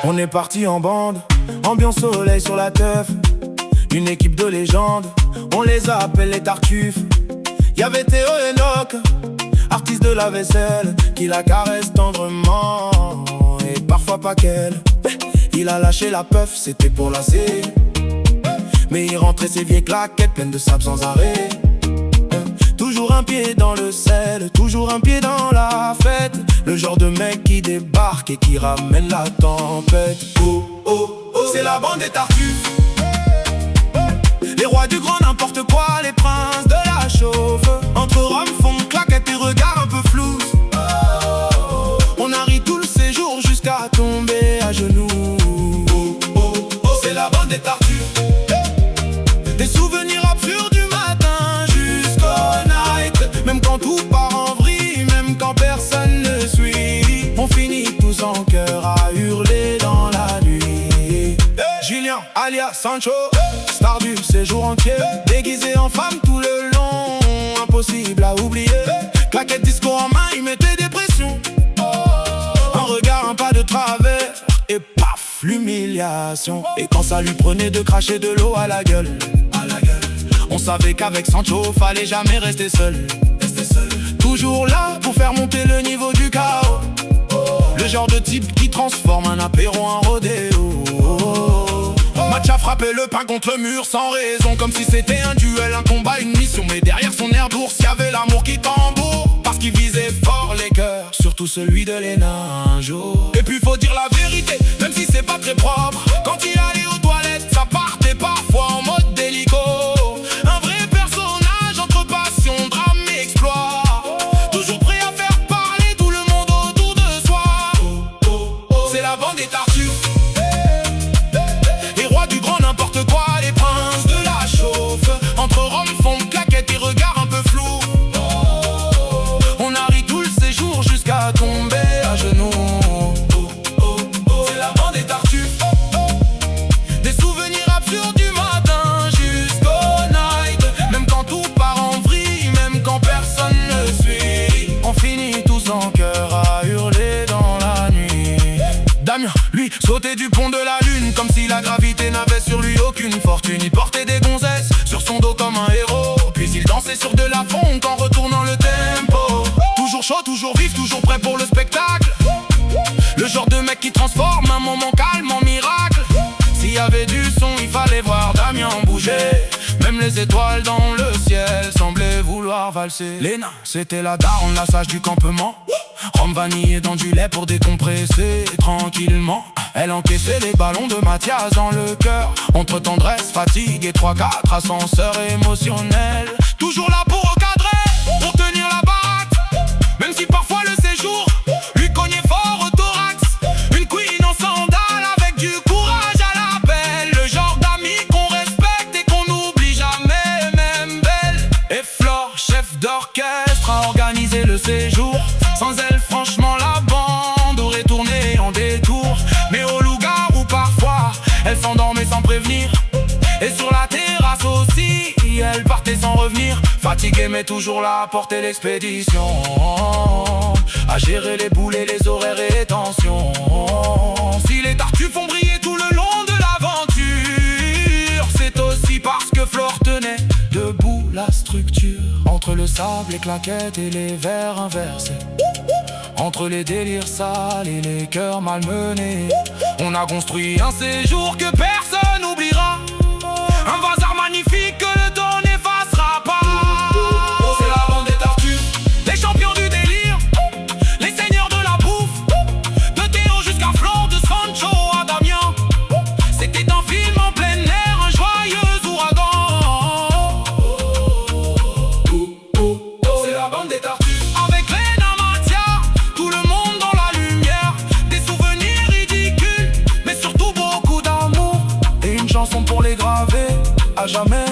On est parti en bande, ambiance soleil sur la teuf. Une équipe de légendes, on les appelle les Tartuffes. Y'avait Théo et Enoch, artistes de la vaisselle, qui la caressent tendrement, et parfois pas qu'elle. Il a lâché la puff, c'était pour lasser, mais il rentrait ses vieilles claquettes pleines de sable sans arrêt. Toujours un pied dans le sel, toujours un pied dans la fête. Le genre de mec qui débarque et qui ramène la tempête. Oh, oh, oh, c'est la bande des Tartuffes. Les rois du grand n'importe quoi, les princes de la chauffe. Entre rhum, fond, claquettes et regards un peu flous. On a ri tout le séjour jusqu'à tomber à genoux. Oh, oh, oh, c'est la bande des Tartuffes. Des souvenirs absurdes du matin jusqu'au night. Même quand tout part en vrille, même quand personne ne suit, on finit tous en cœur à hurler dans la nuit. Julien, alias Sancho, star du séjour entier, déguisé en femme tout le long, impossible à oublier. Claquette disco en main, il mettait des pressions. Un regard, un pas de travers, et paf, l'humiliation. Et quand ça lui prenait de cracher de l'eau à la gueule, on savait qu'avec Sancho, fallait jamais rester seul. Toujours là pour faire monter le niveau du chaos. Le genre de type qui transforme un apéro en rodéo. Match à frapper le pain contre le mur sans raison, comme si c'était un duel, un combat, une mission. Mais derrière son air d'ours, y'avait l'amour qui tambour, parce qu'il visait fort les cœurs, surtout celui de Léna un jour. Et puis faut dire la vérité, même si c'est pas très propre, quand il allait aux toilettes, ça partait parfois en mode délico. Un vrai personnage entre passion, drame et exploit, toujours prêt à faire parler tout le monde autour de soi. Oh, oh, oh, c'est la bande des Tartuffes. Les rois du grand n'importe quoi, les princes de la chauffe. Entre rhum, fond, claquettes et regards un peu flous. On a ri tout le séjour jusqu'à tomber à genoux. C'est la bande des Tartuffes. Des souvenirs absurdes du matin jusqu'au night. Même quand tout part en vrille, même quand personne ne suit, on finit tous en cœur à hurler dans la nuit. Damien, lui, sautait du pont de la lune, comme si la gravité n'avait sur lui aucune fortune. Il portait des gonzesses sur son dos comme un héros, puis il dansait sur de la funk en retournant le tempo. Toujours chaud, toujours vif, toujours prêt pour le spectacle. Le genre de mec qui transforme un moment calme en miracle. S'il y avait du son, il fallait voir Damien bouger. Même les étoiles dans le ciel semblaient vouloir valser. Léna, c'était la daronne, la sage du campement. Rhum vanillé dans du lait pour décompresser tranquillement. Elle encaissait les ballons de Mathias dans le cœur, entre tendresse, fatigue et 3-4 ascenseurs émotionnels. Toujours là pour recadrer, pour tenir la baraque, même si parfois le séjour lui cognait fort au thorax. Une queen en sandales avec du courage à l'appel. Le genre d'amis qu'on respecte et qu'on n'oublie jamais, même belle. Et Flore, chef d'orchestre, a organisé le séjour. Sans elle, franchement, la bande aurait tourné en détour. Mais au loup-garou, parfois, elle s'endormait sans prévenir. Et sur la terrasse aussi, elle partait sans revenir. Fatiguée mais toujours là à porter l'expédition, à gérer les boules et les horaires et tensions. Si les Tartuffes font briller tout le long de l'aventure, c'est aussi parce que Flore tenait debout la structure. Entre le sable, les claquettes et les verres inversés, entre les délires sales et les cœurs malmenés, on a construit un séjour que personne n'oubliera. Un bazar magnifique que le temps n'effacera pas. C'est la bande des Tartuffes, les champions du délire, les seigneurs de la bouffe. De Théo jusqu'à Flore, de Sancho à Damien. C'était un film en plein air, un joyeux ouragan. C'est la bande des Tartuffes. Avec Léna, Mathia, tout le monde dans la lumière. Des souvenirs ridicules, mais surtout beaucoup d'amour. Et une chanson pour les graver à jamais.